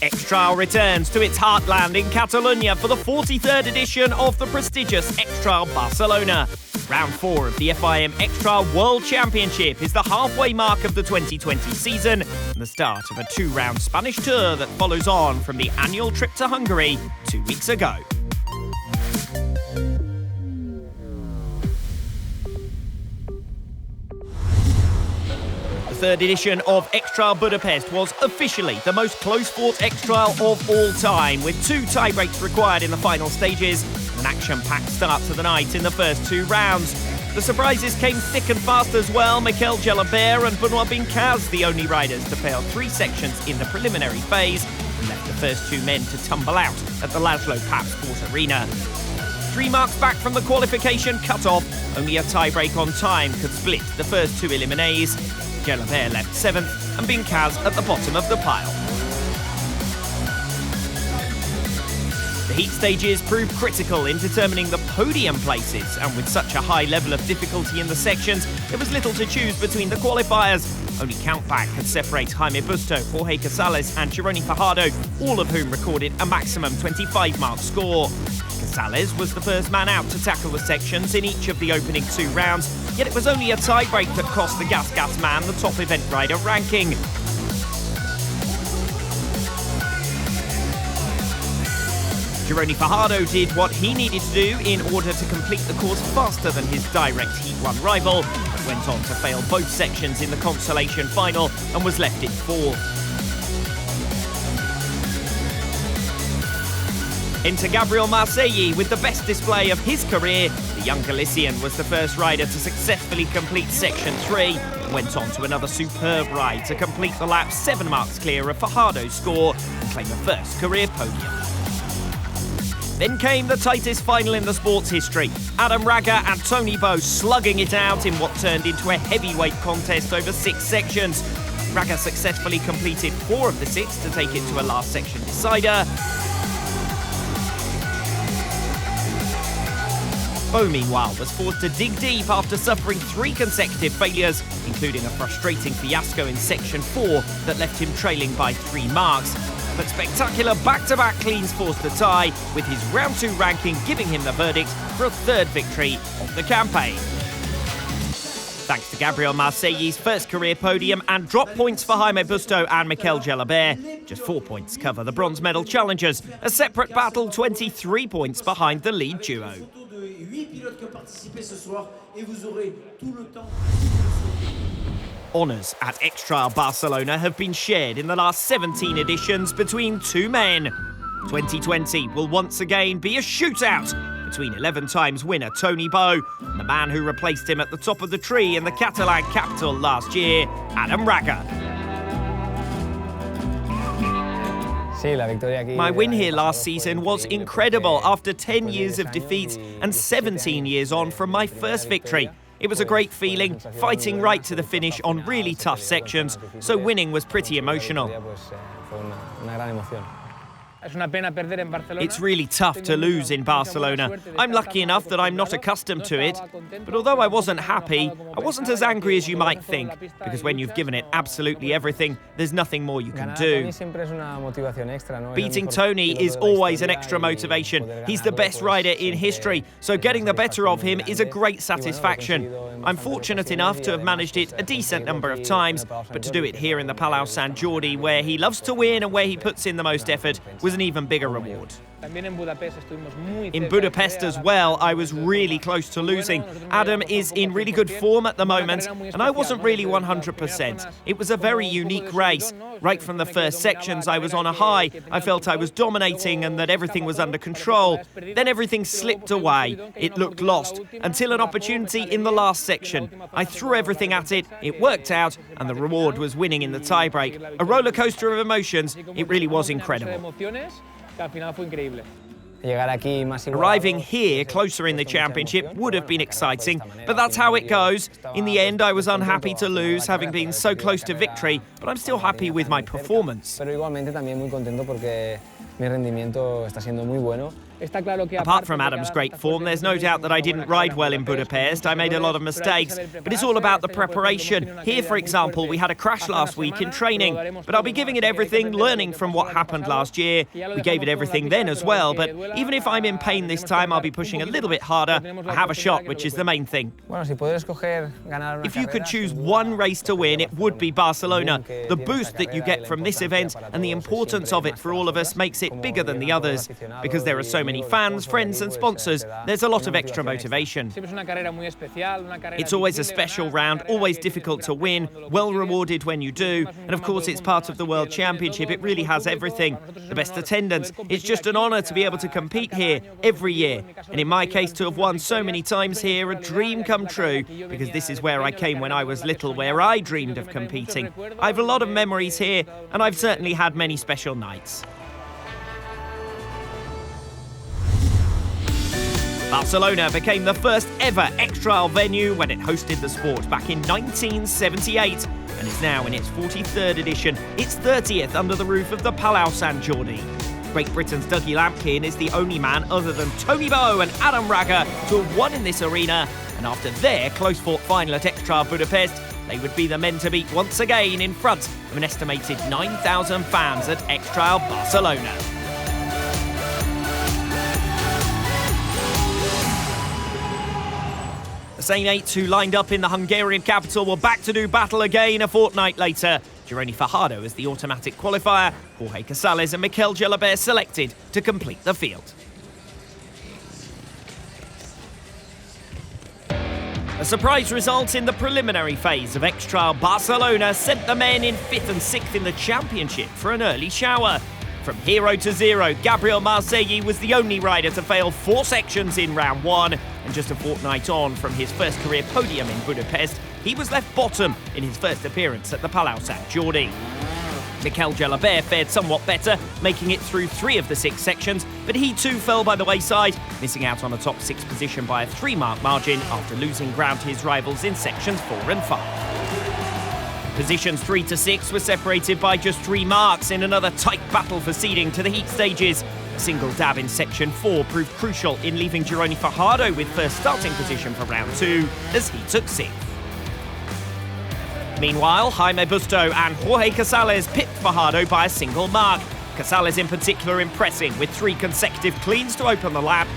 X-Trial returns to its heartland in Catalonia for the 43rd edition of the prestigious X-Trial Barcelona. Round 4 of the FIM X-Trial World Championship is the halfway mark of the 2020 season and the start of a 2-round Spanish tour that follows on from the annual trip to Hungary 2 weeks ago. The third edition of X-Trial Budapest was officially the most close-fought X-Trial of all time, with 2 tie-breaks required in the final stages and an action-packed start to the night in the first 2 rounds. The surprises came thick and fast as well. Mikel Jalabert and Benoit Bincaz, the only riders to fail 3 sections in the preliminary phase, and left the first 2 men to tumble out at the Laszlo Papp Sport Arena. 3 marks back from the qualification cut-off, only a tie-break on time could split the first 2 eliminates. Jalabert left 7th and Bincaz at the bottom of the pile. The heat stages proved critical in determining the podium places, and with such a high level of difficulty in the sections, there was little to choose between the qualifiers. Only countback could separate Jaime Busto, Jorge Casales and Gironi Fajardo, all of whom recorded a maximum 25-mark score. Casales was the first man out to tackle the sections in each of the opening 2 rounds, yet it was only a tie-break that cost the Gas man the top event rider ranking. Gironi Fajardo did what he needed to do in order to complete the course faster than his direct Heat 1 rival, but went on to fail both sections in the consolation final and was left in 4th. Enter Gabriel Marcelli with the best display of his career. The young Galician was the first rider to successfully complete Section 3 and went on to another superb ride to complete the lap 7 marks clear of Fajardo's score and claim the first career podium. Then came the tightest final in the sport's history. Adam Raga and Tony Bow slugging it out in what turned into a heavyweight contest over 6 sections. Raga successfully completed 4 of the 6 to take it to a last section decider. Bow, meanwhile, was forced to dig deep after suffering 3 consecutive failures, including a frustrating fiasco in Section 4 that left him trailing by 3 marks. But spectacular back-to-back cleans forced a tie, with his round 2 ranking giving him the verdict for a 3rd victory of the campaign. Thanks to Gabriel Marcelli's first career podium and drop points for Jaime Busto and Mikel Jalabert. Just 4 points cover the bronze medal challengers, a separate battle 23 points behind the lead duo. Honours at X-Trial Barcelona have been shared in the last 17 editions between 2 men. 2020 will once again be a shootout between 11 times winner Tony Bow and the man who replaced him at the top of the tree in the Catalan capital last year, Adam Raga. My win here last season was incredible after 10 years of defeats and 17 years on from my first victory. It was a great feeling, fighting right to the finish on really tough sections, so winning was pretty emotional. It's really tough to lose in Barcelona. I'm lucky enough that I'm not accustomed to it, but although I wasn't happy, I wasn't as angry as you might think, because when you've given it absolutely everything, there's nothing more you can do. Beating Tony is always an extra motivation. He's the best rider in history, so getting the better of him is a great satisfaction. I'm fortunate enough to have managed it a decent number of times, but to do it here in the Palau Sant Jordi, where he loves to win and where he puts in the most effort, was an even bigger reward. In Budapest as well, I was really close to losing. Adam is in really good form at the moment, and I wasn't really 100%. It was a very unique race. Right from the first sections, I was on a high. I felt I was dominating and that everything was under control. Then everything slipped away. It looked lost, until an opportunity in the last section. I threw everything at it, it worked out, and the reward was winning in the tiebreak. A roller coaster of emotions. It really was incredible. Arriving here, closer in the championship, would have been exciting, but that's how it goes. In the end, I was unhappy to lose, having been so close to victory, but I'm still happy with my performance. Apart from Adam's great form, there's no doubt that I didn't ride well in Budapest. I made a lot of mistakes, but it's all about the preparation. Here, for example, we had a crash last week in training, but I'll be giving it everything, learning from what happened last year. We gave it everything then as well, but even if I'm in pain this time, I'll be pushing a little bit harder. I have a shot, which is the main thing. If you could choose one race to win, it would be Barcelona. The boost that you get from this event and the importance of it for all of us makes it bigger than the others. Because there are so many fans, friends and sponsors, there's a lot of extra motivation. It's always a special round, always difficult to win, well rewarded when you do, and of course it's part of the World Championship. It really has everything. The best attendance. It's just an honour to be able to compete here every year. And in my case, to have won so many times here, a dream come true, because this is where I came when I was little, where I dreamed of competing. I have a lot of memories here, and I've certainly had many special nights. Barcelona became the first ever XTRIAL venue when it hosted the sport back in 1978 and is now in its 43rd edition, its 30th under the roof of the Palau Sant Jordi. Great Britain's Dougie Lampkin is the only man other than Tony Bowe and Adam Raga to have won in this arena, and after their close-fought final at XTRIAL Budapest, they would be the men to beat once again in front of an estimated 9,000 fans at XTRIAL Barcelona. The same eight who lined up in the Hungarian capital were back to do battle again a fortnight later. Gironi Fajardo as the automatic qualifier, Jorge Casales and Mikel Jalabert selected to complete the field. A surprise result in the preliminary phase of XTRIAL Barcelona sent the men in 5th and 6th in the championship for an early shower. From hero to zero, Gabriel Marcelli was the only rider to fail 4 sections in round 1, and just a fortnight on from his first career podium in Budapest, he was left bottom in his first appearance at the Palau Sant Jordi. Mikel Jalabert fared somewhat better, making it through 3 of the 6 sections, but he too fell by the wayside, missing out on a top 6 position by a 3-mark margin after losing ground to his rivals in sections 4 and 5. Positions 3 to 6 were separated by just 3 marks in another tight battle for seeding to the heat stages. A single dab in section 4 proved crucial in leaving Gironi Fajardo with first starting position for round 2, as he took 6th. Meanwhile, Jaime Busto and Jorge Casales pipped Fajardo by a single mark. Casales in particular impressing with 3 consecutive cleans to open the lap.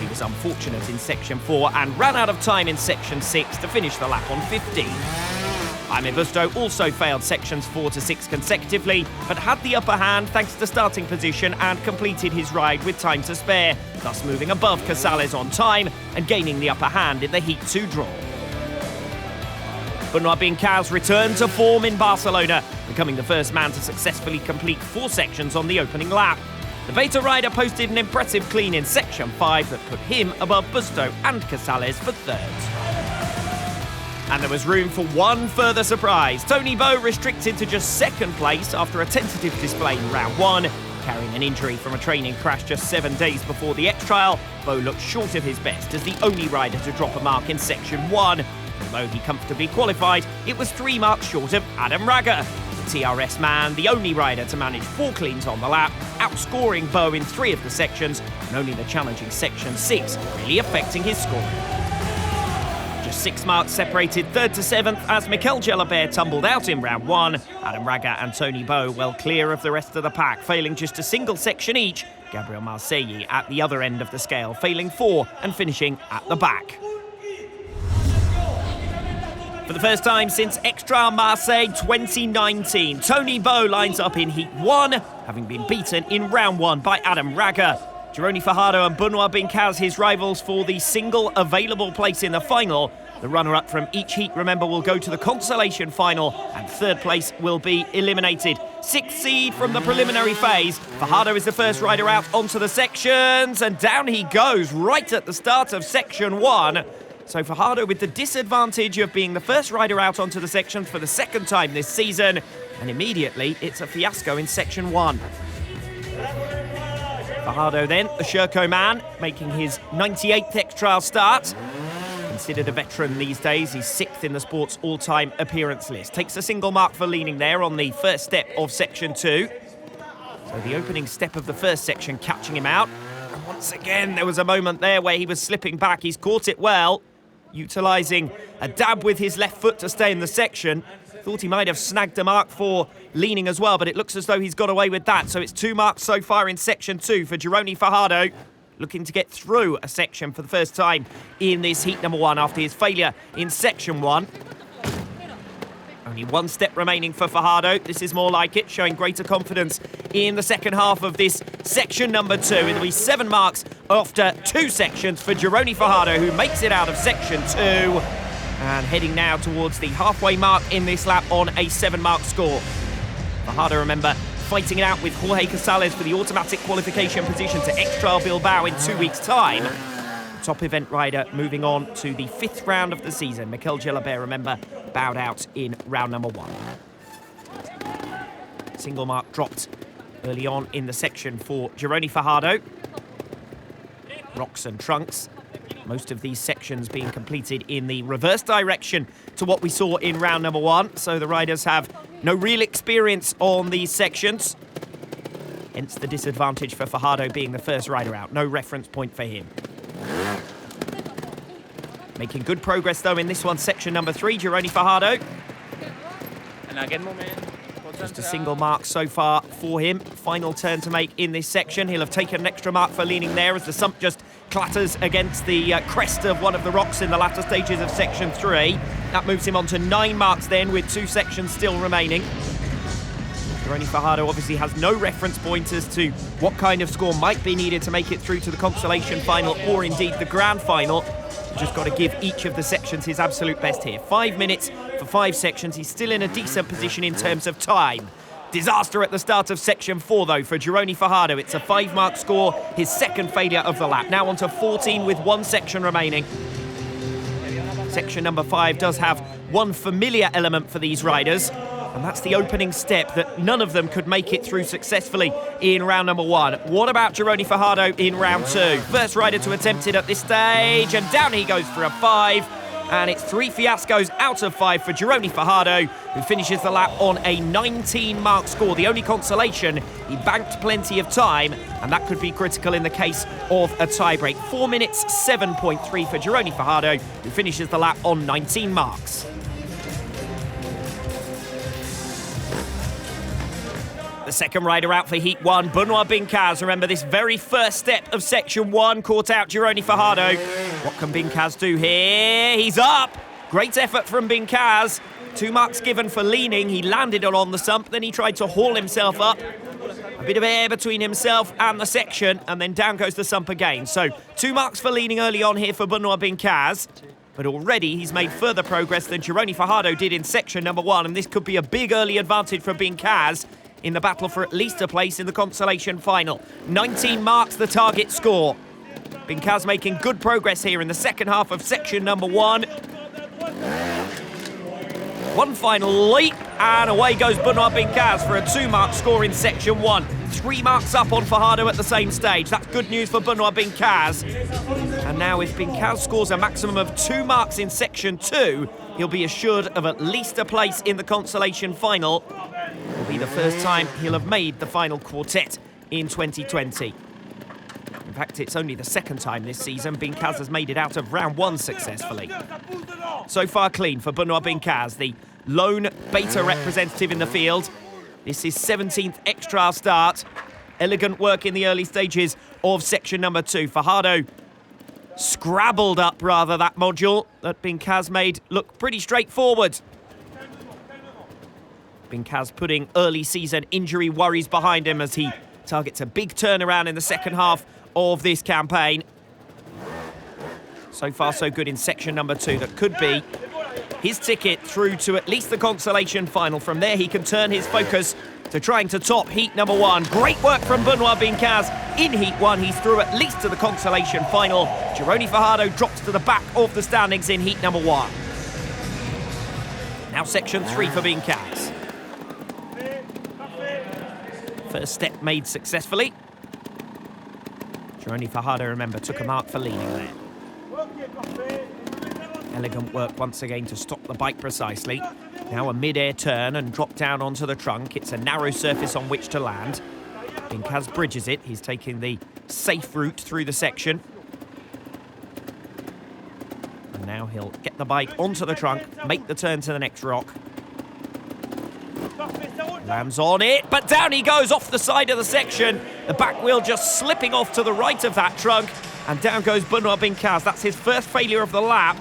He was unfortunate in section 4 and ran out of time in section 6 to finish the lap on 15. Jaime Busto also failed sections 4 to 6 consecutively, but had the upper hand thanks to starting position and completed his ride with time to spare, thus moving above Casales on time and gaining the upper hand in the Heat 2 draw. Benoit Bincal's returned to form in Barcelona, becoming the first man to successfully complete 4 sections on the opening lap. The Beta rider posted an impressive clean in section 5 that put him above Busto and Casales for 3rd. And there was room for one further surprise. Tony Bowe restricted to just 2nd place after a tentative display in round 1. Carrying an injury from a training crash just 7 days before the XTRIAL, Bowe looked short of his best as the only rider to drop a mark in section 1. Although he comfortably qualified, it was 3 marks short of Adam Raga. The TRS man, the only rider to manage 4 cleans on the lap, outscoring Bowe in 3 of the sections, and only the challenging section 6 really affecting his scoring. 6 marks separated 3rd to 7th as Mikel Jalabert tumbled out in round 1. Adam Raga and Tony Bowe well clear of the rest of the pack, failing just a single section each. Gabriel Marcelli at the other end of the scale, failing 4 and finishing at the back. For the first time since XTRIAL Marseille 2019, Tony Bowe lines up in Heat 1, having been beaten in round 1 by Adam Raga. Gironi Fajardo and Benoit Bincal's his rivals for the single available place in the final. The runner-up from each heat, remember, will go to the consolation final, and 3rd place will be eliminated. 6th seed from the preliminary phase. Fajardo is the first rider out onto the sections, and down he goes right at the start of section 1. So Fajardo with the disadvantage of being the first rider out onto the sections for the 2nd time this season, and immediately it's a fiasco in section 1. Fajardo then, the Sherco man, making his 98th XTRIAL start. Considered a veteran these days, he's 6th in the sport's all-time appearance list. Takes a single mark for leaning there on the first step of section 2. So the opening step of the first section catching him out. Once again, there was a moment there where he was slipping back. He's caught it well, utilising a dab with his left foot to stay in the section. Thought he might have snagged a mark for leaning as well, but it looks as though he's got away with that. So it's 2 marks so far in section 2 for Gironi Fajardo, looking to get through a section for the first time in this heat number 1 after his failure in section 1. Only 1 step remaining for Fajardo. This is more like it, showing greater confidence in the second half of this section number 2. It'll be 7 marks after 2 sections for Gironi Fajardo, who makes it out of section 2. And heading now towards the halfway mark in this lap on a 7-mark score. Fajardo, remember, fighting it out with Jorge Casales for the automatic qualification position to XTRIALLIVE Bilbao in 2 weeks' time. Top event rider moving on to the 5th round of the season. Mikel Gelabert, remember, bowed out in round number 1. Single mark dropped early on in the section for Gironi Fajardo. Rocks and trunks. Most of these sections being completed in the reverse direction to what we saw in round number 1. So the riders have no real experience on these sections. Hence the disadvantage for Fajardo being the first rider out. No reference point for him. Making good progress though in this one, section number 3, Gironi Fajardo. Just a single mark so far for him. Final turn to make in this section. He'll have taken an extra mark for leaning there as the sump just clatters against the crest of one of the rocks in the latter stages of section 3. That moves him on to 9 marks then, with 2 sections still remaining. Gironi Fajardo obviously has no reference point as to what kind of score might be needed to make it through to the consolation final or indeed the grand final. He's just got to give each of the sections his absolute best here. 5 minutes for 5 sections. He's still in a decent position in terms of time. Disaster at the start of section 4 though for Gironi Fajardo. It's a 5-mark score, his second failure of the lap. Now on to 14 with 1 section remaining. Section number 5 does have one familiar element for these riders, and that's the opening step that none of them could make it through successfully in round number 1. What about Gironi Fajardo in round 2? First rider to attempt it at this stage, and down he goes for a 5. And it's 3 fiascos out of 5 for Gironi Fajardo, who finishes the lap on a 19-mark score. The only consolation, he banked plenty of time, and that could be critical in the case of a tiebreak. 4 minutes, 7.3 for Gironi Fajardo, who finishes the lap on 19 marks. The second rider out for Heat 1, Benoit Bincaz. Remember, this very first step of Section 1 caught out Gironi Fajardo. What can Bincaz do here? He's up! Great effort from Bincaz. 2 marks given for leaning. He landed on the sump, then he tried to haul himself up. A bit of air between himself and the section, and then down goes the sump again. So 2 marks for leaning early on here for Benoit Bincaz. But already he's made further progress than Gironi Fajardo did in section number 1, and this could be a big early advantage for Bincaz in the battle for at least a place in the consolation final. 19 marks the target score. Bincaz making good progress here in the second half of section number 1. One final leap, and away goes Benoit Bincaz for a 2-mark score in section 1. 3 marks up on Fajardo at the same stage. That's good news for Benoit Bincaz. And now if Bincaz scores a maximum of 2 marks in section 2, he'll be assured of at least a place in the consolation final. It'll be the first time he'll have made the final quartet in 2020. In fact, it's only the second time this season Bincaz has made it out of round 1 successfully. So far clean for Benoit Bincaz, the lone beta representative in the field. This is 17th extra start. Elegant work in the early stages of section number 2. Fajardo scrabbled up, rather, that module that Bincaz made look pretty straightforward. Bincaz putting early season injury worries behind him as he targets a big turnaround in the second half of this campaign. So far so good in section number 2. That could be his ticket through to at least the consolation final. From there he can turn his focus to trying to top heat number 1. Great work from Benoit Bincaz in heat 1. He's through at least to the consolation final. Gironi Fajardo drops to the back of the standings in heat number 1. Now section 3 for Bincaz. First step made successfully. Gironi Fajardo, remember, took a mark for leaning there. Elegant work once again to stop the bike precisely. Now a mid-air turn and drop down onto the trunk. It's a narrow surface on which to land. Bincaz bridges it. He's taking the safe route through the section. And now he'll get the bike onto the trunk, make the turn to the next rock. Lands on it, but down he goes off the side of the section. The back wheel just slipping off to the right of that trunk. And down goes Benoit Bincaz. That's his first failure of the lap.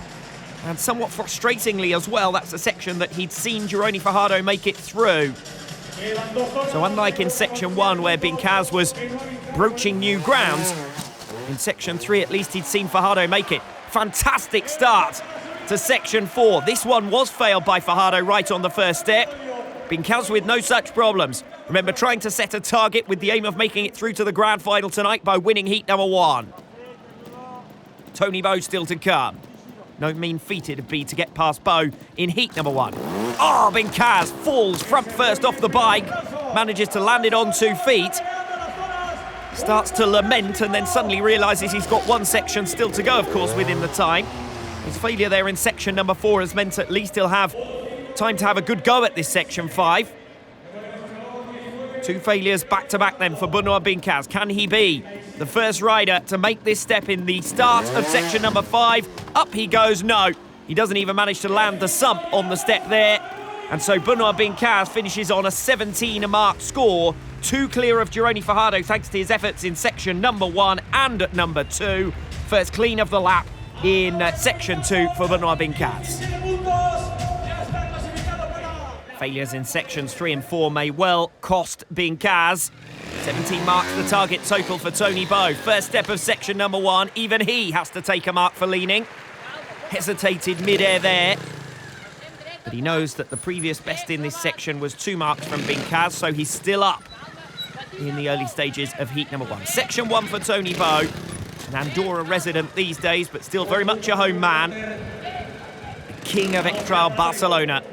And somewhat frustratingly as well, that's a section that he'd seen Gironi Fajardo make it through. So unlike in Section 1, where Bincaz was broaching new grounds, in Section 3 at least he'd seen Fajardo make it. Fantastic start to Section 4. This one was failed by Fajardo right on the first step. Bincaz with no such problems. Remember, trying to set a target with the aim of making it through to the grand final tonight by winning heat number 1. Tony Bow still to come. No mean feat it'd be to get past Bow in heat number 1. Oh, Bincaz falls front first off the bike, manages to land it on 2 feet, starts to lament and then suddenly realises he's got one section still to go, of course, within the time. His failure there in section number 4 has meant at least he'll have time to have a good go at this section 5. 2 failures back-to-back then for Benoit Bincaz. Can he be the first rider to make this step in the start of section number 5? Up he goes. No, he doesn't even manage to land the sump on the step there. And so Benoit Bincaz finishes on a 17 mark score, 2 clear of Gironi Fajardo thanks to his efforts in section number 1 and number 2. First clean of the lap in section 2 for Benoit Bincaz. Failures in sections 3 and 4 may well cost Bincaz. 17 marks the target total for Tony Bow. First step of section number 1, even he has to take a mark for leaning. Hesitated mid-air there. But he knows that the previous best in this section was 2 marks from Bincaz, so he's still up in the early stages of heat number 1. Section 1 for Tony Bow. An Andorra resident these days, but still very much a home man. The king of XTRIALLIVE Barcelona.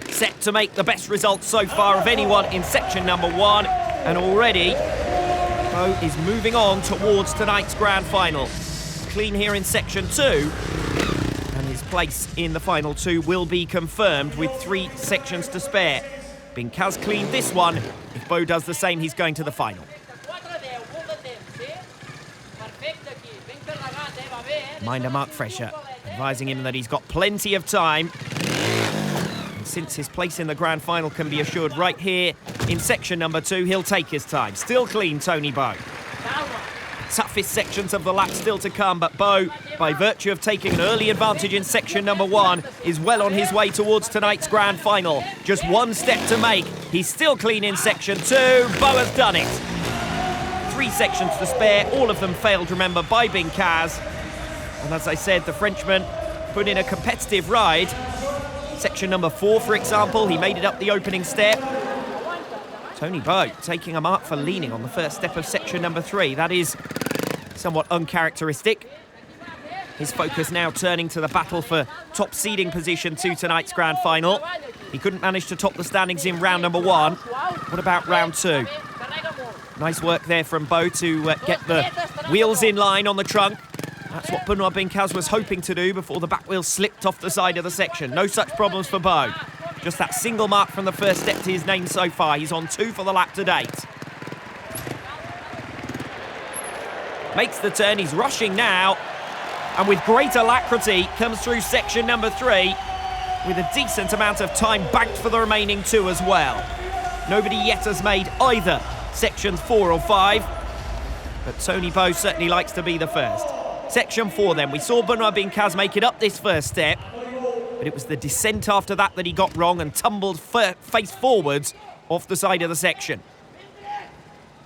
Set to make the best results so far of anyone in section number 1. And already, Bow is moving on towards tonight's grand final. Clean here in section 2. And his place in the final 2 will be confirmed with 3 sections to spare. Bincaz cleaned this one. If Bow does the same, he's going to the final. Minder Mark Fresher advising him that he's got plenty of time. Since his place in the grand final can be assured right here in section number 2, he'll take his time. Still clean, Tony Bow. Toughest sections of the lap still to come, but Bow, by virtue of taking an early advantage in section number 1, is well on his way towards tonight's grand final. Just 1 step to make. He's still clean in section 2. Bow has done it. 3 sections to spare, all of them failed, remember, by Bincaz. And as I said, the Frenchman put in a competitive ride. Section number 4, for example, he made it up the opening step. Tony Bow taking a mark for leaning on the first step of section number 3. That is somewhat uncharacteristic. His focus now turning to the battle for top seeding position to tonight's grand final. He couldn't manage to top the standings in round number 1. What about round 2? Nice work there from Bow to get the wheels in line on the trunk. That's what Benoit Bincaz was hoping to do before the back wheel slipped off the side of the section. No such problems for Bow. Just that single mark from the first step to his name so far. He's on 2 for the lap to date. Makes the turn, he's rushing now. And with great alacrity, comes through section number 3 with a decent amount of time banked for the remaining 2 as well. Nobody yet has made either sections 4 or 5. But Tony Bow certainly likes to be the first. Section 4 then, we saw Benoit Bincaz make it up this first step, but it was the descent after that he got wrong and tumbled face forwards off the side of the section.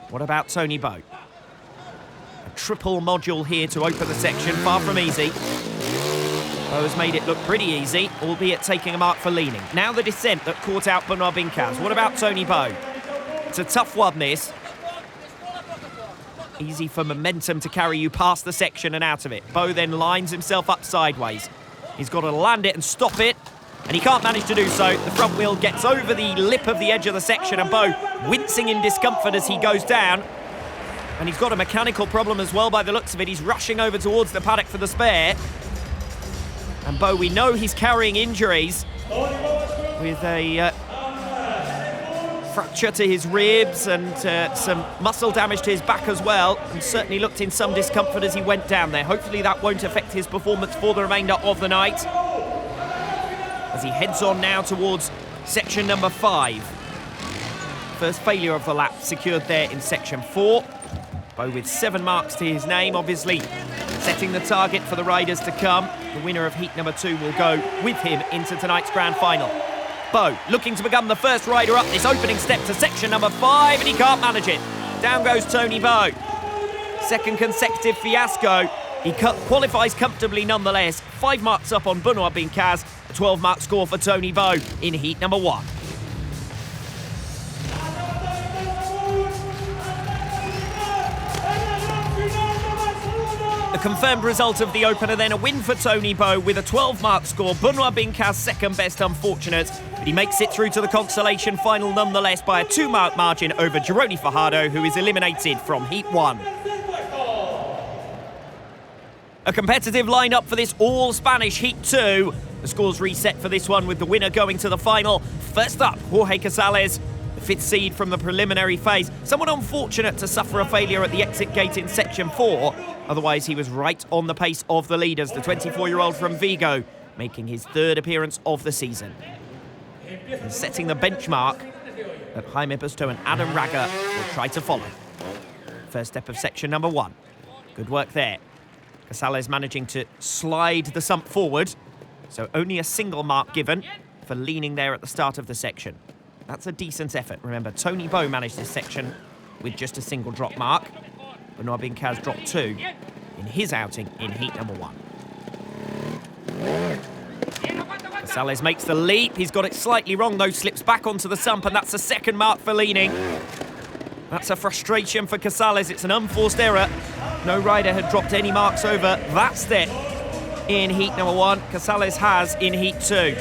What about Tony Bow? A triple module here to open the section, far from easy. Bow has made it look pretty easy, albeit taking a mark for leaning. Now the descent that caught out Benoit Bincaz. What about Tony Bow? It's a tough one, this. Easy for momentum to carry you past the section and out of it. Bow then lines himself up sideways. He's got to land it and stop it, and he can't manage to do so. The front wheel gets over the lip of the edge of the section, and Bow wincing in discomfort as he goes down. And he's got a mechanical problem as well by the looks of it. He's rushing over towards the paddock for the spare. And Bow, we know he's carrying injuries with a fracture to his ribs and some muscle damage to his back as well, and certainly looked in some discomfort as he went down there. Hopefully that won't affect his performance for the remainder of the night, as he heads on now towards section number 5. First failure of the lap secured there in section 4. Bo with 7 marks to his name, obviously setting the target for the riders to come. The winner of heat number 2 will go with him into tonight's grand final. Bo looking to become the first rider up this opening step to section number 5, and he can't manage it. Down goes Tony Bo. Second consecutive fiasco. He qualifies comfortably nonetheless. 5 marks up on Benoit Bincaz. A 12-mark score for Tony Bo in heat number 1. The confirmed result of the opener then, a win for Tony Bo with a 12-mark score. Benoit Bincaz second best, unfortunate, but he makes it through to the consolation final nonetheless by a 2-mark margin over Gironi Fajardo, who is eliminated from heat 1. A competitive lineup for this all-Spanish heat 2. The scores reset for this one with the winner going to the final. First up, Jorge Casales, the 5th seed from the preliminary phase. Somewhat unfortunate to suffer a failure at the exit gate in section 4. Otherwise, he was right on the pace of the leaders. The 24-year-old from Vigo, making his 3rd appearance of the season. And setting the benchmark that Jaime Busto and Adam Raga will try to follow. First step of section number 1. Good work there. Casales managing to slide the sump forward. So only a single mark given for leaning there at the start of the section. That's a decent effort. Remember, Tony Bo managed this section with just a single drop mark. Benoit Bincaz dropped 2 in his outing in heat number 1. Casales makes the leap. He's got it slightly wrong, though. Slips back onto the sump, and that's the 2nd mark for leaning. That's a frustration for Casales. It's an unforced error. No rider had dropped any marks over that step in heat number 1. Casales has in heat 2.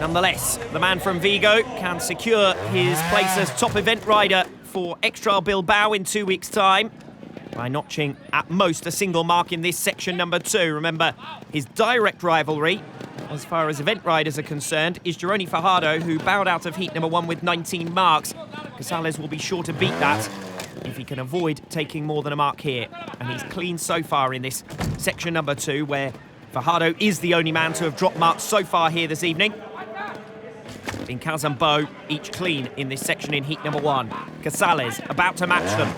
Nonetheless, the man from Vigo can secure his place as top event rider for XTRIALLIVE Bilbao in 2 weeks' time by notching at most a single mark in this section number 2. Remember, his direct rivalry, as far as event riders are concerned, is Gironi Fajardo, who bowed out of heat number 1 with 19 marks. Casales will be sure to beat that if he can avoid taking more than a mark here. And he's clean so far in this section number 2, where Fajardo is the only man to have dropped marks so far here this evening. Bincaz and Bo each clean in this section in heat number 1. Casales about to match them.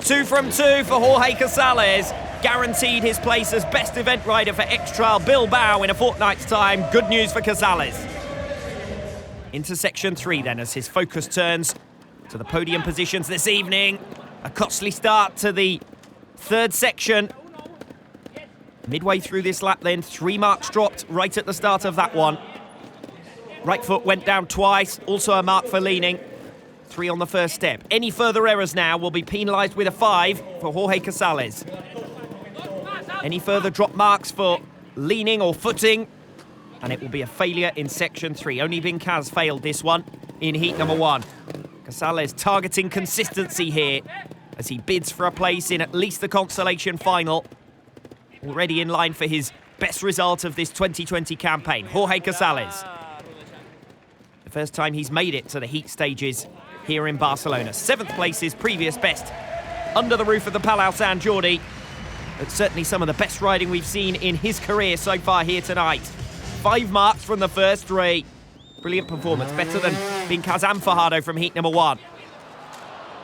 2 from 2 for Jorge Casales. Guaranteed his place as best event rider for XTRIALLIVE Bilbao in a fortnight's time. Good news for Casales. Into section 3 then, as his focus turns to the podium positions this evening. A costly start to the 3rd section. Midway through this lap then, 3 marks dropped right at the start of that one. Right foot went down twice, also a mark for leaning. 3 on the first step. Any further errors now will be penalised with a 5 for Jorge Casales. Any further drop marks for leaning or footing, and it will be a failure in section 3. Only Bincaz failed this one in heat number 1. Casales targeting consistency here as he bids for a place in at least the consolation final. Already in line for his best result of this 2020 campaign. Jorge Casales. The first time he's made it to the heat stages here in Barcelona. 7th place, his previous best under the roof of the Palau Sant Jordi. But certainly some of the best riding we've seen in his career so far here tonight. 5 marks from the first 3. Brilliant performance, better than Bincaz and Fajardo from heat number 1.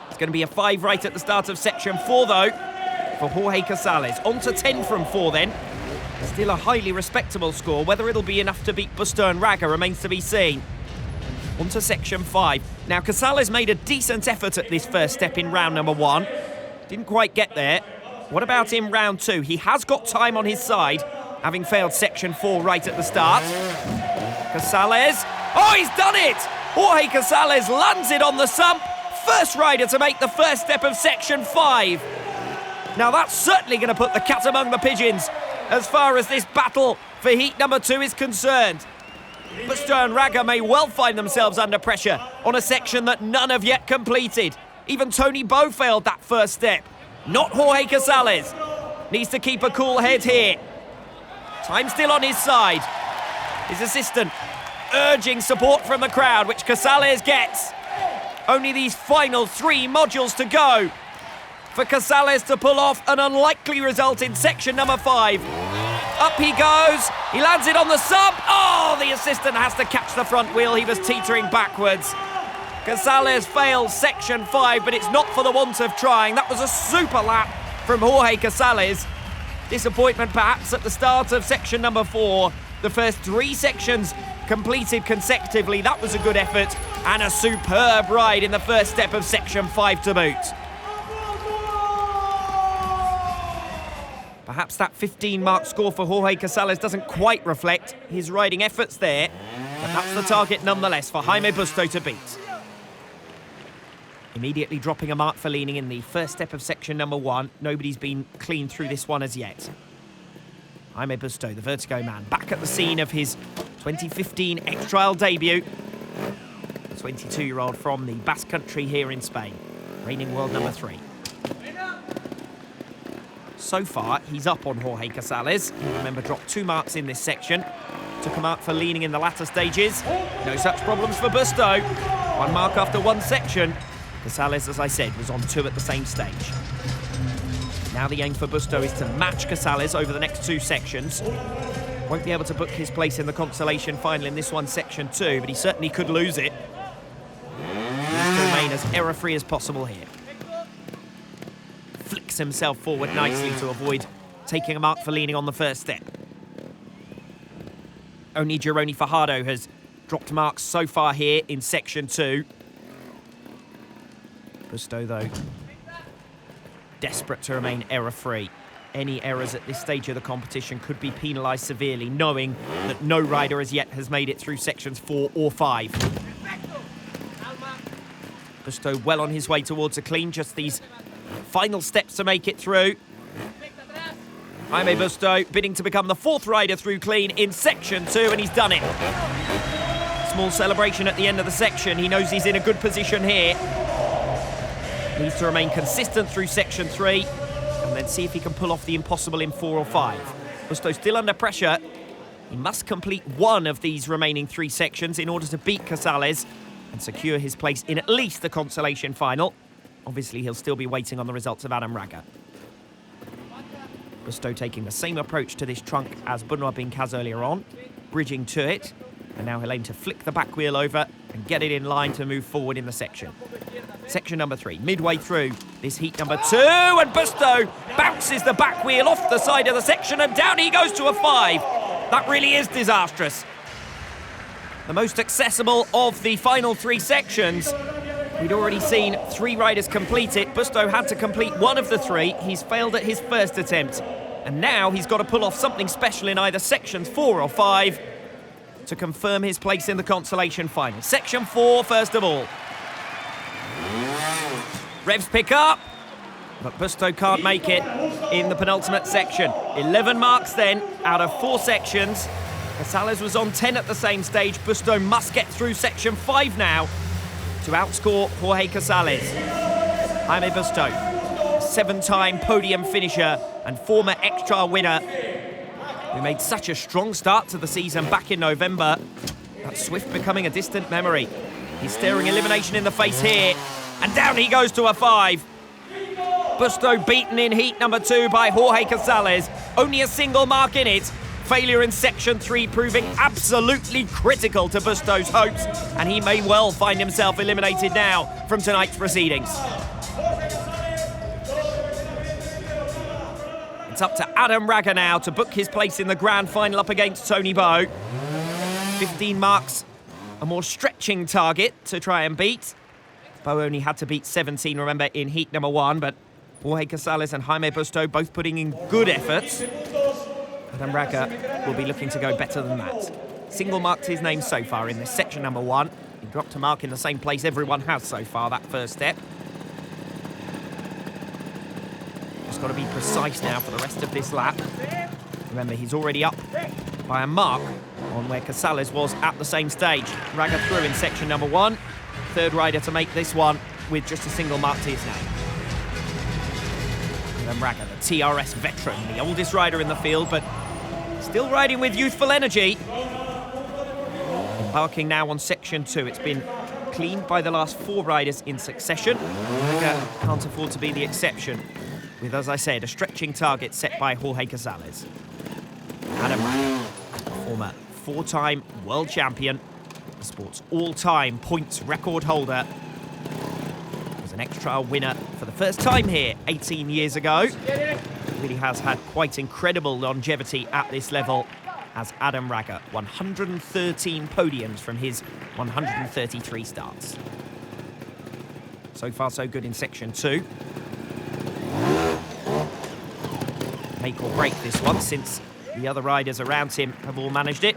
It's going to be a 5 right at the start of section 4 though for Jorge Casales. On to 10 from 4 then. Still a highly respectable score. Whether it'll be enough to beat Busto and Raga remains to be seen. On to section 5. Now, Casales made a decent effort at this first step in round number 1. Didn't quite get there. What about in round 2? He has got time on his side, having failed section 4 right at the start. Casales. Oh, he's done it! Jorge Casales lands it on the sump. First rider to make the first step of section 5. Now, that's certainly going to put the cat among the pigeons as far as this battle for heat number 2 is concerned. Busto and Raga may well find themselves under pressure on a section that none have yet completed. Even Tony Bo failed that first step. Not Jorge Casales. Needs to keep a cool head here. Time still on his side. His assistant urging support from the crowd, which Casales gets. Only these final 3 modules to go for Casales to pull off an unlikely result in section number 5. Up he goes, he lands it on the sub. Oh, the assistant has to catch the front wheel, he was teetering backwards. Casales fails section 5, but it's not for the want of trying. That was a super lap from Jorge Casales. Disappointment perhaps at the start of section number 4. The first 3 sections completed consecutively. That was a good effort and a superb ride in the first step of section 5 to boot. Perhaps that 15-mark score for Jorge Casales doesn't quite reflect his riding efforts there, but that's the target nonetheless for Jaime Busto to beat. Immediately dropping a mark for leaning in the first step of section number 1. Nobody's been clean through this one as yet. Jaime Busto, the Vertigo man, back at the scene of his 2015 X-Trial debut. The 22-year-old from the Basque Country here in Spain, reigning world number 3. So far, he's up on Jorge Casales. He, remember, dropped 2 marks in this section. Took a mark for leaning in the latter stages. No such problems for Busto. 1 mark after 1 section. Casales, as I said, was on 2 at the same stage. Now the aim for Busto is to match Casales over the next 2 sections. Won't be able to book his place in the consolation final in this one, section 2, but he certainly could lose it. He needs to remain as error-free as possible here. Flicks himself forward nicely to avoid taking a mark for leaning on the first step. Only Gironi Fajardo has dropped marks so far here in section 2. Busto, though, desperate to remain error-free. Any errors at this stage of the competition could be penalised severely, knowing that no rider as yet has made it through sections 4 or 5. Busto well on his way towards a clean, just these final steps to make it through. Jaime Busto bidding to become the 4th rider through clean in section 2, and he's done it. Small celebration at the end of the section. He knows he's in a good position here. Needs to remain consistent through section 3 and then see if he can pull off the impossible in 4 or 5. Busto still under pressure. He must complete 1 of these remaining 3 sections in order to beat Casales and secure his place in at least the consolation final. Obviously, he'll still be waiting on the results of Adam Raga. Busto taking the same approach to this trunk as Benoit Bincaz earlier on, bridging to it, and now he'll aim to flick the back wheel over and get it in line to move forward in the section. Section number 3, midway through this heat number 2, and Busto bounces the back wheel off the side of the section, and down he goes to a 5. That really is disastrous. The most accessible of the final 3 sections. We'd already seen 3 riders complete it. Busto had to complete 1 of the 3. He's failed at his first attempt. And now he's got to pull off something special in either sections 4 or 5 to confirm his place in the consolation final. Section 4, first of all. Revs pick up, but Busto can't make it in the penultimate section. 11 marks then, out of 4 sections. Casales was on 10 at the same stage. Busto must get through section 5 now to outscore Jorge Casales. Jaime Busto, 7-time podium finisher and former X-Trial winner, who made such a strong start to the season back in November. That swift becoming a distant memory. He's staring elimination in the face here, and down he goes to a 5. Busto beaten in heat number 2 by Jorge Casales. Only a single mark in it. Failure in section 3 proving absolutely critical to Busto's hopes, and he may well find himself eliminated now from tonight's proceedings. It's up to Adam Raga now to book his place in the grand final up against Tony Bowe. 15 marks, a more stretching target to try and beat. Bowe only had to beat 17, remember, in heat number 1, but Jorge Casales and Jaime Busto both putting in good efforts. Adam Raga will be looking to go better than that. Single marked his name so far in this section number 1. He dropped a mark in the same place everyone has so far, that first step. Just got to be precise now for the rest of this lap. Remember, he's already up by a mark on where Casales was at the same stage. Raga through in section number 1. 3rd rider to make this one with just a single mark to his name. And then Raga, the TRS veteran, the oldest rider in the field, but still riding with youthful energy. Embarking now on section 2. It's been cleaned by the last 4 riders in succession. Raga can't afford to be the exception, with, as I said, a stretching target set by Jorge Casales. Adam Raga, former 4-time world champion, the sport's all-time points record holder, was an X-Trial winner for the first time here 18 years ago. Really has had quite incredible longevity at this level, as Adam Raga, 113 podiums from his 133 starts. So far, so good in section 2. Make or break this one, since the other riders around him have all managed it.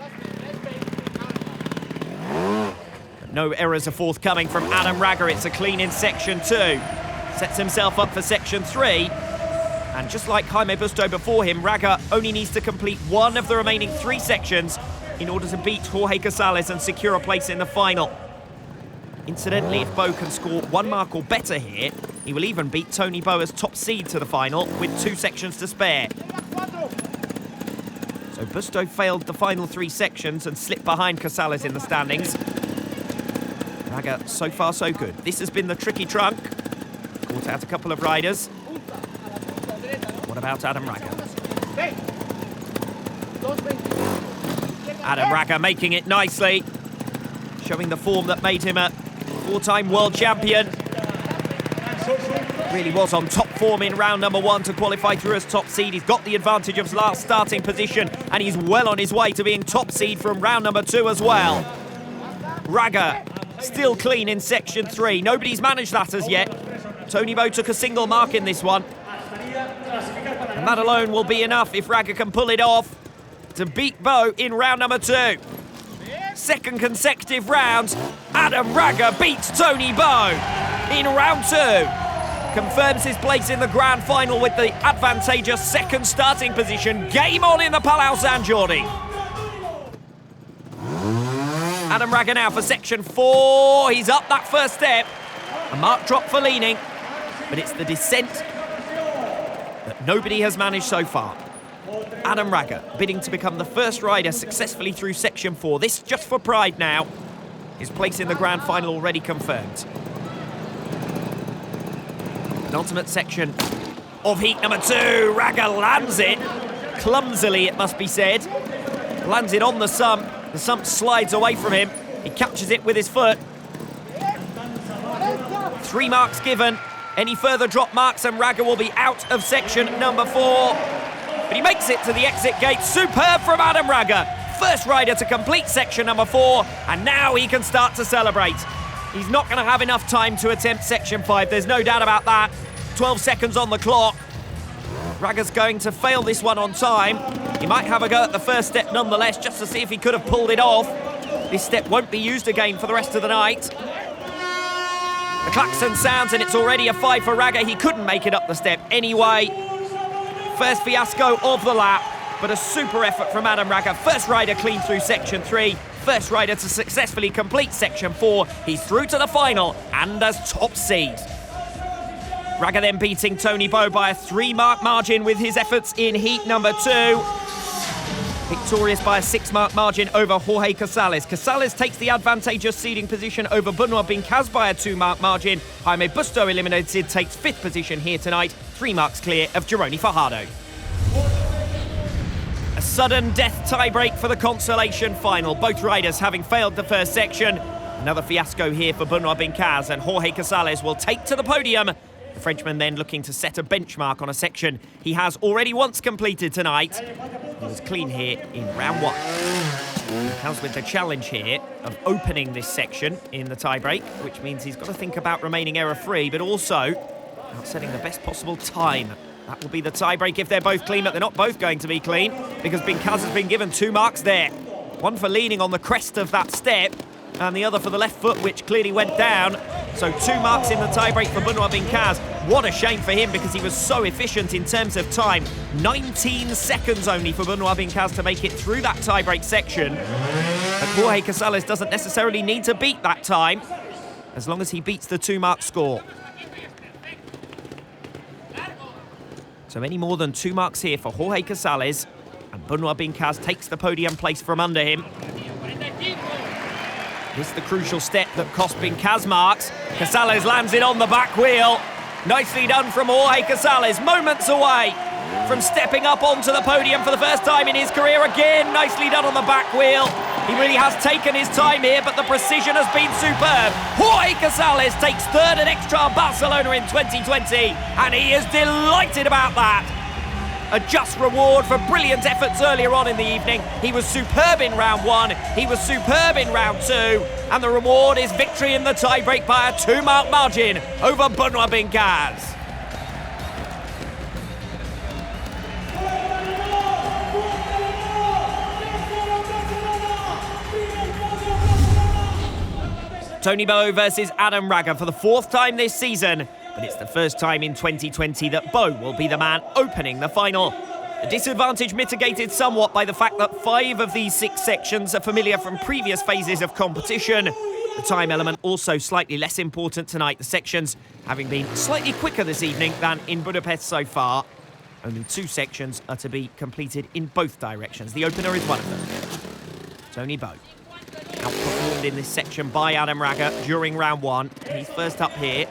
But no errors are forthcoming from Adam Raga. It's a clean in section 2. Sets himself up for section 3. And just like Jaime Busto before him, Raga only needs to complete one of the remaining 3 sections in order to beat Jorge Casales and secure a place in the final. Incidentally, if Bo can score 1 mark or better here, he will even beat Tony Bo as top seed to the final with 2 sections to spare. So Busto failed the final 3 sections and slipped behind Casales in the standings. Raga, so far so good. This has been the tricky trunk. Caught out a couple of riders. What about Adam Raga? Adam Raga making it nicely, showing the form that made him a 4-time world champion. Really was on top form in round number 1 to qualify through as top seed. He's got the advantage of his last starting position, and he's well on his way to being top seed from round number 2 as well. Raga still clean in section 3. Nobody's managed that as yet. Tony Bo took a single mark in this one. And that alone will be enough if Raga can pull it off to beat Bo in round number 2. Second consecutive round, Adam Raga beats Tony Bo in round 2. Confirms his place in the grand final with the advantageous second starting position. Game on in the Palau San Jordi. Adam Raga now for section 4. He's up that first step. A mark drop for leaning, but it's the descent that nobody has managed so far. Adam Raga bidding to become the first rider successfully through section 4. This just for pride now. His place in the grand final already confirmed. Penultimate section of heat number 2. Raga lands it. Clumsily, it must be said. Lands it on the sump. The sump slides away from him. He catches it with his foot. 3 marks given. Any further drop marks and Raga will be out of section number 4. But he makes it to the exit gate. Superb from Adam Raga. First rider to complete section number 4, and now he can start to celebrate. He's not going to have enough time to attempt section 5. There's no doubt about that. 12 seconds on the clock. Raga's going to fail this one on time. He might have a go at the first step nonetheless, just to see if he could have pulled it off. This step won't be used again for the rest of the night. The klaxon sounds and it's already a 5 for Raga. He couldn't make it up the step anyway. First fiasco of the lap, but a super effort from Adam Raga. First rider clean through section 3. First rider to successfully complete section 4. He's through to the final and as top seed. Raga then beating Tony Bo by a 3-mark margin with his efforts in heat number 2. Victorious by a 6-mark margin over Jorge Casales. Casales takes the advantageous seeding position over Benoit Bincaz by a 2-mark margin. Jaime Busto eliminated takes 5th position here tonight. 3 marks clear of Gironi Fajardo. A sudden death tiebreak for the consolation final. Both riders having failed the first section. Another fiasco here for Benoit Bincaz, and Jorge Casales will take to the podium. The Frenchman then looking to set a benchmark on a section he has already once completed tonight. He was clean here in round 1. Bincaz with the challenge here of opening this section in the tiebreak, which means he's got to think about remaining error-free, but also about setting the best possible time. That will be the tiebreak if they're both clean, but they're not both going to be clean, because Bincaz has been given 2 marks there. One for leaning on the crest of that step, and the other for the left foot, which clearly went down. So 2 marks in the tiebreak for Benoit Bincaz. What a shame for him, because he was so efficient in terms of time. 19 seconds only for Benoit Bincaz to make it through that tiebreak section. But Jorge Casales doesn't necessarily need to beat that time, as long as he beats the 2-mark score. So any more than 2 marks here for Jorge Casales, and Benoit Bincaz takes the podium place from under him. This is the crucial step that cost Bincaz marks. Casales lands it on the back wheel. Nicely done from Jorge Casales, moments away from stepping up onto the podium for the first time in his career again. Nicely done on the back wheel. He really has taken his time here, but the precision has been superb. Jorge Casales takes third at Extra Barcelona in 2020, and he is delighted about that. A just reward for brilliant efforts earlier on in the evening. He was superb in round one, he was superb in round two, and the reward is victory in the tiebreak by a 2-mark margin over Benoit Bincaz. Tony Beau versus Adam Raga for the 4th time this season, but it's the first time in 2020 that Beau will be the man opening the final. The disadvantage mitigated somewhat by the fact that 5 of these 6 sections are familiar from previous phases of competition. The time element also slightly less important tonight, the sections having been slightly quicker this evening than in Budapest so far. Only 2 sections are to be completed in both directions. The opener is one of them. Tony Beau. Outperformed in this section by Adam Raga during round one. He's first up here.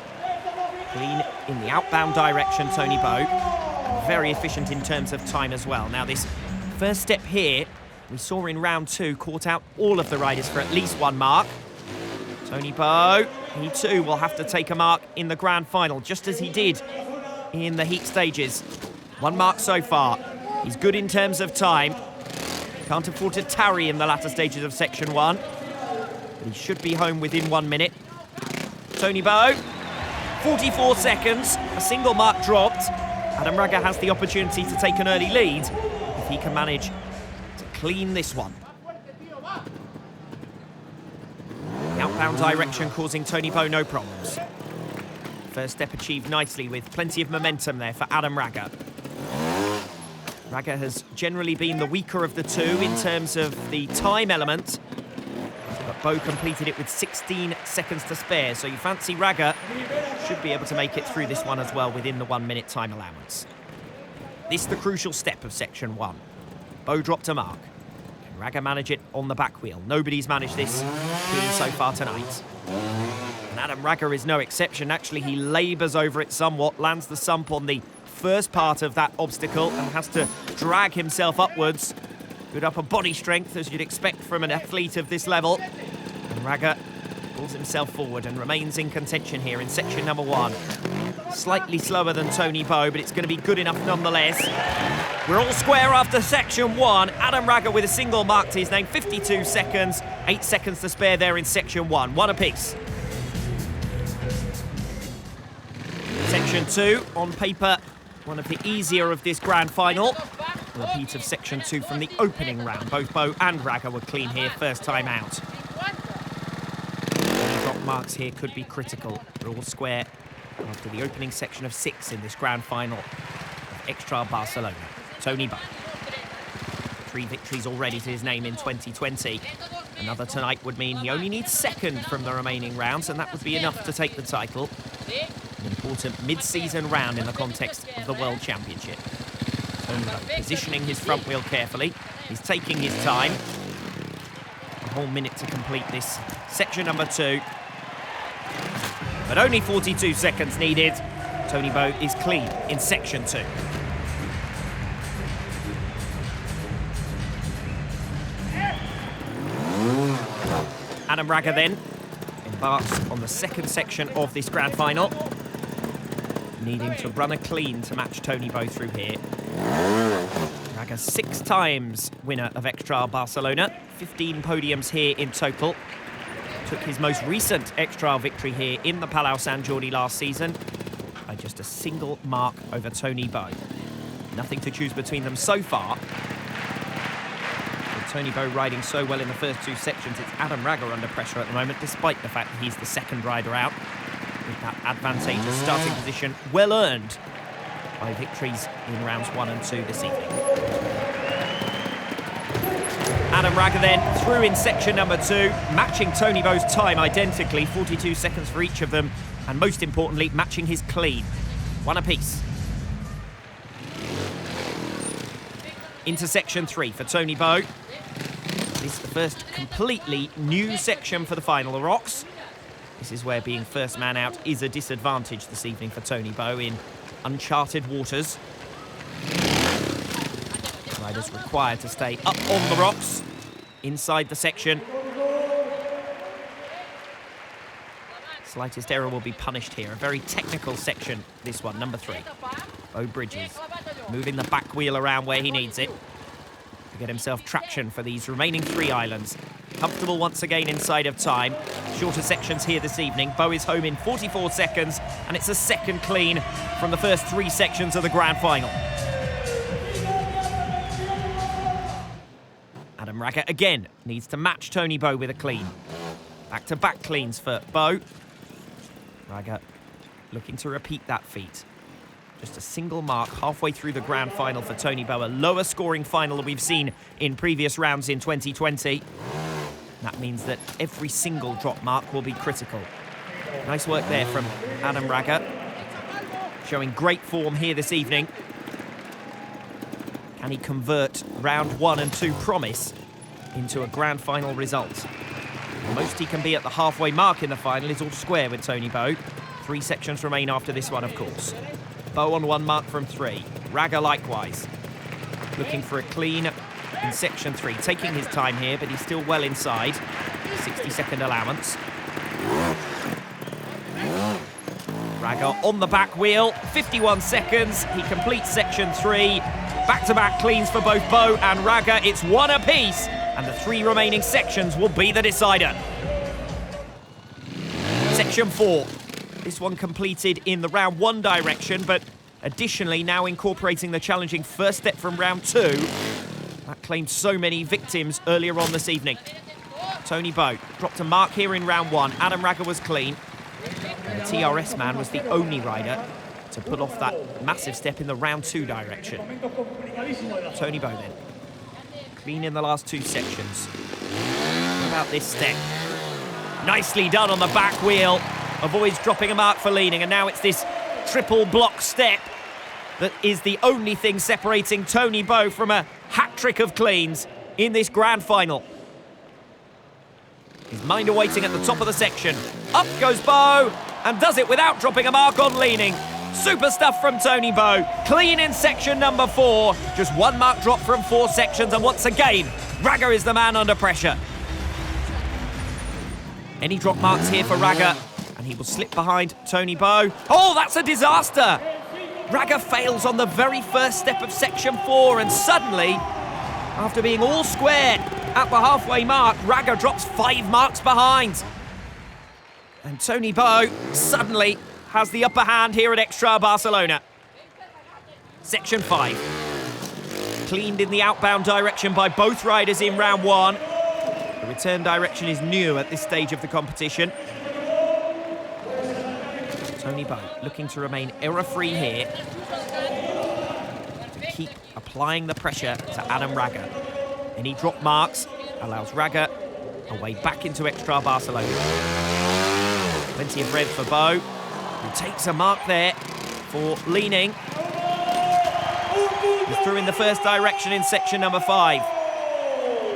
Clean in the outbound direction, Tony Beau. Very efficient in terms of time as well. Now this first step here, we saw in round 2, caught out all of the riders for at least 1 mark. Tony Beau, he too will have to take a mark in the grand final, just as he did in the heat stages. 1 mark so far. He's good in terms of time. Can't afford to tarry in the latter stages of section 1. But he should be home within 1 minute. Tony Beau, 44 seconds, a single mark dropped. Adam Raga has the opportunity to take an early lead if he can manage to clean this one. The outbound direction causing Tony Beau no problems. First step achieved nicely with plenty of momentum there for Adam Raga. Raga has generally been the weaker of the two in terms of the time element, but Beau completed it with 16 seconds to spare, so you fancy Raga should be able to make it through this one as well within the 1 minute time allowance. This is the crucial step of section 1. Beau dropped a mark. Can Raga manage it on the back wheel? Nobody's managed this here so far tonight. And Adam Raga is no exception. Actually, he labours over it somewhat, lands the sump on the first part of that obstacle and has to drag himself upwards. Good upper body strength, as you'd expect from an athlete of this level. And Raga pulls himself forward and remains in contention here in section number 1. Slightly slower than Tony Beau, but it's going to be good enough nonetheless. We're all square after section 1. Adam Raga with a single mark to his name, 52 seconds. 8 seconds to spare there in section 1. 1 apiece. Section 2, on paper, one of the easier of this grand final. A repeat of section 2 from the opening round. Both Beau and Raga were clean here, first time out. Drop marks here could be critical. We're all square after the opening section of 6 in this grand final of Extra Barcelona. Tony Beau. 3 victories already to his name in 2020. Another tonight would mean he only needs 2nd from the remaining rounds, and that would be enough to take the title. An important mid-season round in the context of the World Championship. Tony Beau positioning his front wheel carefully. He's taking his time. A whole minute to complete this section number 2. But only 42 seconds needed. Tony Beau is clean in section 2. Adam Raga then embarks on the 2nd section of this grand final, needing to run a clean to match Tony Beau through here. Raga 6 times winner of Extra Barcelona, 15 podiums here in total. Took his most recent Extra victory here in the Palau Sant Jordi last season by just a single mark over Tony Beau. Nothing to choose between them so far. Tony Beau riding so well in the first 2 sections, it's Adam Raga under pressure at the moment, despite the fact that he's the 2nd rider out. With that advantageous starting position well earned by victories in rounds 1 and 2 this evening. Adam Raga then through in section number 2, matching Tony Beau's time identically, 42 seconds for each of them, and most importantly, matching his clean. 1 apiece. Into section 3 for Tony Beau. is the first completely new section for the final, the rocks. This is where being first man out is a disadvantage this evening for Tony Bow in uncharted waters. Riders required to stay up on the rocks inside the section. Slightest error will be punished here. A very technical section, this one, number 3. Bow Bridges moving the back wheel around where he needs it to get himself traction for these remaining 3 islands. Comfortable once again inside of time. Shorter sections here this evening. Bow is home in 44 seconds, and it's a second clean from the first 3 sections of the grand final. Adam Raga again needs to match Tony Bow with a clean. Back-to-back cleans for Bow. Raga looking to repeat that feat. Just a single mark halfway through the grand final for Tony Bow, a lower scoring final than we've seen in previous rounds in 2020. That means that every single drop mark will be critical. Nice work there from Adam Raga, showing great form here this evening. Can he convert round 1 and 2 promise into a grand final result? The most he can be at the halfway mark in the final is all square with Tony Bow. 3 sections remain after this one, of course. Bow on 1 mark from 3. Raga likewise. Looking for a clean in section 3. Taking his time here, but he's still well inside. 60-second allowance. Raga on the back wheel. 51 seconds. He completes section 3. Back-to-back cleans for both Bow and Raga. It's 1 apiece, and the 3 remaining sections will be the decider. Section 4. This one completed in the round 1 direction, but additionally now incorporating the challenging first step from round 2. That claimed so many victims earlier on this evening. Tony Bow dropped a mark here in round 1. Adam Raga was clean. And the TRS man was the only rider to put off that massive step in the round 2 direction. Tony Bow then. Clean in the last 2 sections. What about this step? Nicely done on the back wheel. Avoids dropping a mark for leaning, and now it's this triple block step that is the only thing separating Tony Bow from a hat-trick of cleans in this grand final. His mind awaiting at the top of the section. Up goes Bow, and does it without dropping a mark on leaning. Super stuff from Tony Bow. Clean in section number 4. Just 1 mark drop from 4 sections, and once again, Raga is the man under pressure. Any drop marks here for Raga, and he will slip behind Tony Bow. Oh, that's a disaster! Raga fails on the very first step of section 4, and suddenly, after being all square at the halfway mark, Raga drops 5 marks behind. And Tony Bow suddenly has the upper hand here at XTRIALLIVE Barcelona. Section 5. Cleaned in the outbound direction by both riders in round 1. The return direction is new at this stage of the competition. Tony Bow looking to remain error-free here, to keep applying the pressure to Adam Raga. Any drop marks allows Raga a way back into XTRIALLIVE Barcelona. Plenty of red for Bow, who takes a mark there for leaning. He's through in the first direction in section number 5.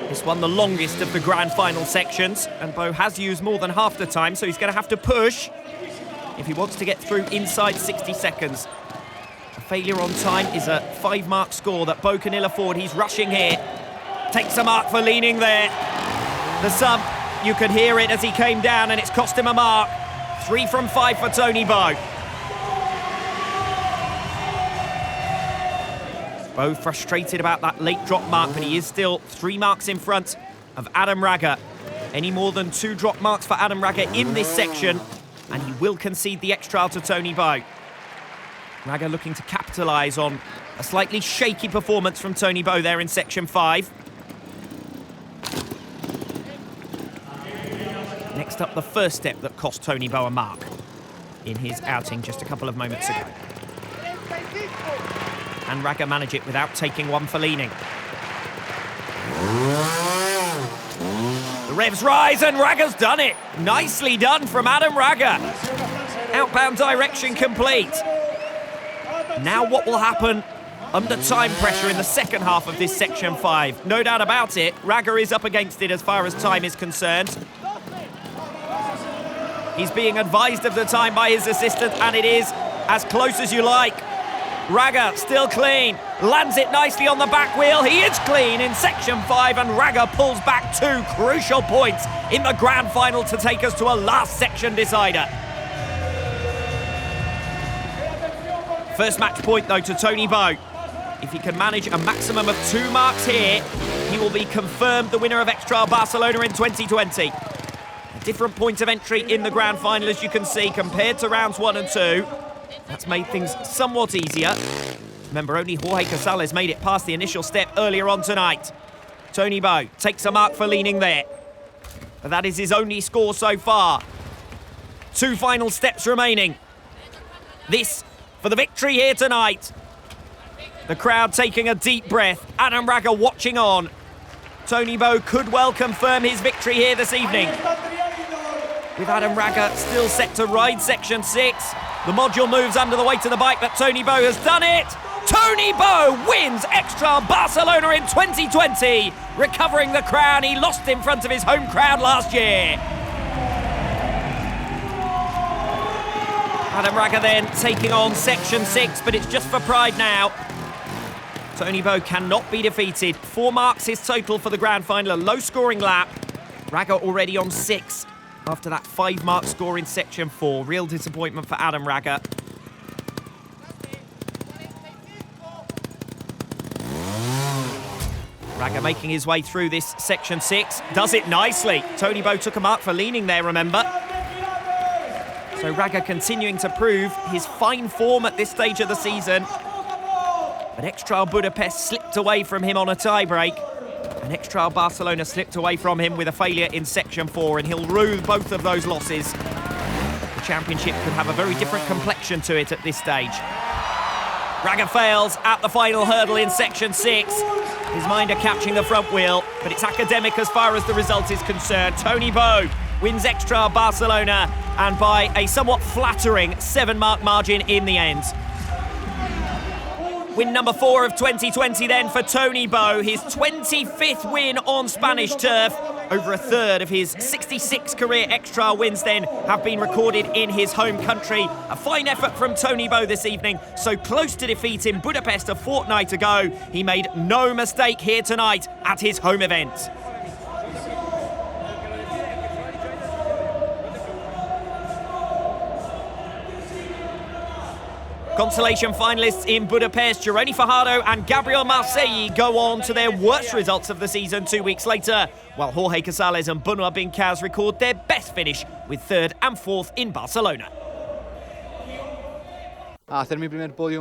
This one the longest of the grand final sections, and Bow has used more than half the time, so he's going to have to push if he wants to get through inside 60 seconds. A failure on time is a 5-mark score that Bow can ill afford. He's rushing here. Takes a mark for leaning there. The sub, you could hear it as he came down, and it's cost him a mark. 3 from 5 for Tony Bow. Bow frustrated about that late drop mark, but he is still 3 marks in front of Adam Raga. Any more than 2 drop marks for Adam Raga in this section, and he will concede the XTRIAL to Tony Bow. Raga looking to capitalise on a slightly shaky performance from Tony Bow there in section 5. Next up, the first step that cost Tony Bow a mark in his outing just a couple of moments ago. And Raga manage it without taking one for leaning. The revs rise, and Raga's done it. Nicely done from Adam Raga. Outbound direction complete. Now what will happen under time pressure in the second half of this Section 5. No doubt about it, Raga is up against it as far as time is concerned. He's being advised of the time by his assistant, and it is as close as you like. Raga still clean, lands it nicely on the back wheel. He is clean in Section 5, and Raga pulls back 2 crucial points in the grand final to take us to a last section decider. First match point, though, to Tony Bow. If he can manage a maximum of 2 marks here, he will be confirmed the winner of XTRIAL Barcelona in 2020. A different point of entry in the grand final, as you can see, compared to rounds 1 and 2. That's made things somewhat easier. Remember, only Jorge Casales made it past the initial step earlier on tonight. Tony Bow takes a mark for leaning there. But that is his only score so far. 2 final steps remaining. This for the victory here tonight. The crowd taking a deep breath. Adam Raga watching on. Tony Bow could well confirm his victory here this evening. With Adam Raga still set to ride Section 6. The module moves under the weight of the bike, but Tony Bow has done it! Tony Bow wins XTRIAL Barcelona in 2020, recovering the crown he lost in front of his home crowd last year. Adam Raga then taking on Section 6, but it's just for pride now. Tony Bow cannot be defeated. 4 marks his total for the grand final, a low-scoring lap. Raga already on 6 after that 5-mark score in Section 4. Real disappointment for Adam Raga. Raga making his way through this Section 6. Does it nicely. Tony Bow took a mark for leaning there, remember. So Raga continuing to prove his fine form at this stage of the season. But XTRIAL Budapest slipped away from him on a tie-break. And XTRIAL Barcelona slipped away from him with a failure in Section 4, and he'll rue both of those losses. The championship could have a very different complexion to it at this stage. Raga fails at the final hurdle in Section 6. His minder catching the front wheel, but it's academic as far as the result is concerned. Tony Bow wins XTRIAL Barcelona, and by a somewhat flattering 7-mark margin in the end. Win number 4 of 2020 then for Tony Bow, his 25th win on Spanish turf. Over a third of his 66 career XTRIAL wins then have been recorded in his home country. A fine effort from Tony Bow this evening, so close to defeat in Budapest a fortnight ago. He made no mistake here tonight at his home event. Consolation finalists in Budapest, Jeroni Fajardo and Gabriel Marcelli go on to their worst results of the season 2 weeks later, while Jorge Casales and Benoit Bincaz record their best finish with 3rd and 4th in Barcelona.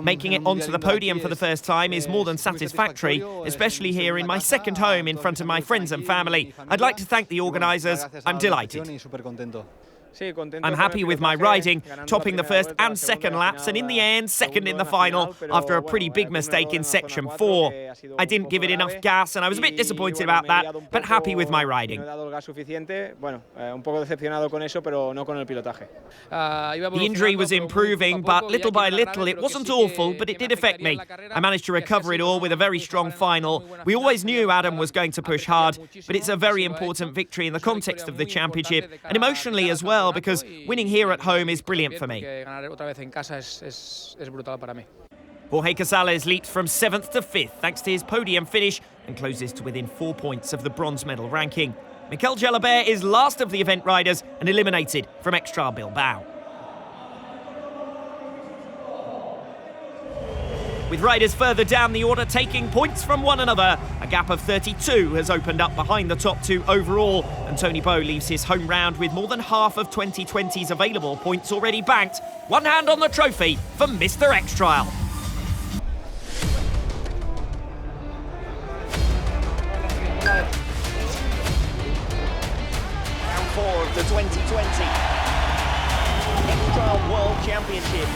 Making it onto the podium for the first time is more than satisfactory, especially here in my second home in front of my friends and family. I'd like to thank the organisers. I'm delighted. I'm happy with my riding, topping the first and second laps, and in the end, second in the final after a pretty big mistake in Section 4. I didn't give it enough gas, and I was a bit disappointed about that, but happy with my riding. The injury was improving, but little by little, it wasn't awful, but it did affect me. I managed to recover it all with a very strong final. We always knew Adam was going to push hard, but it's a very important victory in the context of the championship, and emotionally as well, because winning here at home is brilliant for me. Jorge Casales leaps from 7th to 5th thanks to his podium finish and closes to within 4 points of the bronze medal ranking. Mikel Jalabert is last of the event riders and eliminated from XTRIAL Bilbao. With riders further down the order taking points from one another, a gap of 32 has opened up behind the top 2 overall, and Tony Bow leaves his home round with more than half of 2020's available points already banked. One hand on the trophy for Mr. XTRIAL. Round 4 of the 2020 XTRIAL World Championship.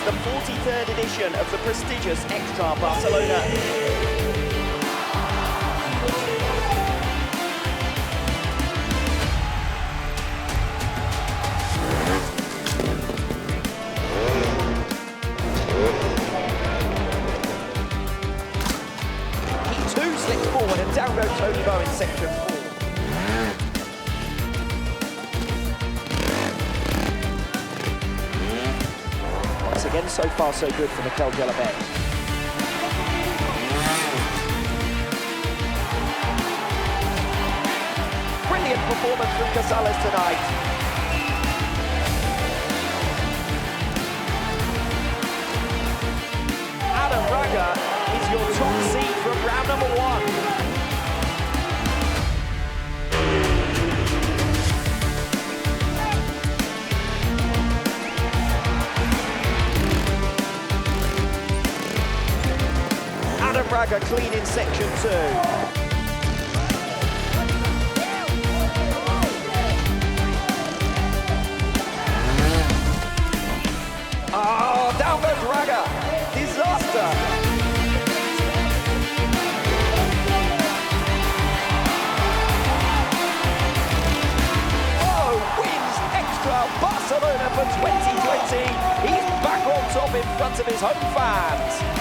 The 43rd edition of the prestigious XTRIAL Barcelona. section 4. Once again, so far so good for Mikel Jalabert. Brilliant performance from Casales tonight. Adam Raga is your top seed from round number 1. Adam Raga clean in section 2. Oh, down goes Raga. Disaster. Oh, wins extra Barcelona for 2020. He's back on top in front of his home fans.